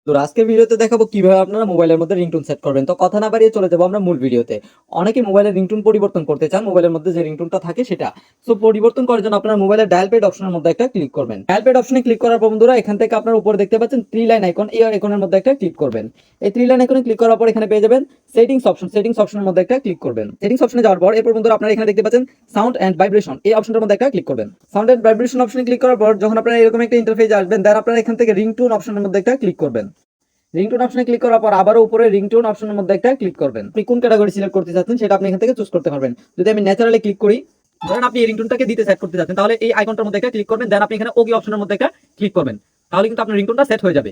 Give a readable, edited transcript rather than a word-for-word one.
তো আজকের ভিডিওতে দেখাবো কিভাবে আপনারা মোবাইলের মধ্যে রিংটোন সেট করবেন। তো কথা না বাড়িয়ে চলে যাবো আমরা মূল ভিডিওতে। অনেকে মোবাইলের রিংটোন পরিবর্তন করতে চান, মোবাইলের মধ্যে যে রিংটোনটা থাকে সেটা। সো পরিবর্তন করার জন্য আপনার মোবাইলের ডায়াল প্যাড অপশনের মধ্যে একটা ক্লিক করবেন। ডায়াল প্যাড অপশনে ক্লিক করার পর বন্ধুরা এখান থেকে আপনার উপরে দেখতে পাচ্ছেন থ্রি লাইন আইকন, এই আইকনের মধ্যে একটা ক্লিক করবেন। এই থ্রি লাইন আইকনে ক্লিক করার পর এখানে পেয়ে যাবেন সেটিংস অপশন। সেটিংস অপশনের মধ্যে একটা ক্লিক করবেন। সেটিংস অপশনে যাওয়ার পর এরপর বন্ধুরা আপনারা এখানে দেখতে পাচ্ছেন সাউন্ড এন্ড ভাইব্রেশন, এই অপশনটার মধ্যে একটা ক্লিক করবেন। সাউন্ড এন্ড ভাইব্রেশন অপশনে ক্লিক করার পর যখন আপনারা এরকম একটা ইন্টারফেসে আসবেন, দেন আপনারা এখান থেকে রিংটোন অপশনের মধ্যে একটা ক্লিক করবেন। রিংটোন অপশনে ক্লিক করার পর আবারও উপরে রিংটোন অপশনের মধ্যে একটা ক্লিক করবেন। আপনি কোন ক্যাটাগরি সিলেক্ট করতে চাচ্ছেন সেটা আপনি এখান থেকে চুজ করতে পারবেন। যদি আমি ন্যাচারালি ক্লিক করি, ধরেন আপনি এই রিংটোনটাকে দিতে সেট করতে চাচ্ছেন, তাহলে এই আইকনটার মধ্যে একটা ক্লিক করবেন, দেন আপনি এখানে ওকে অপশনের মধ্যে একটা ক্লিক করবেন। তাহলে কিন্তু আপনার রিংটোনটা সেট হয়ে যাবে।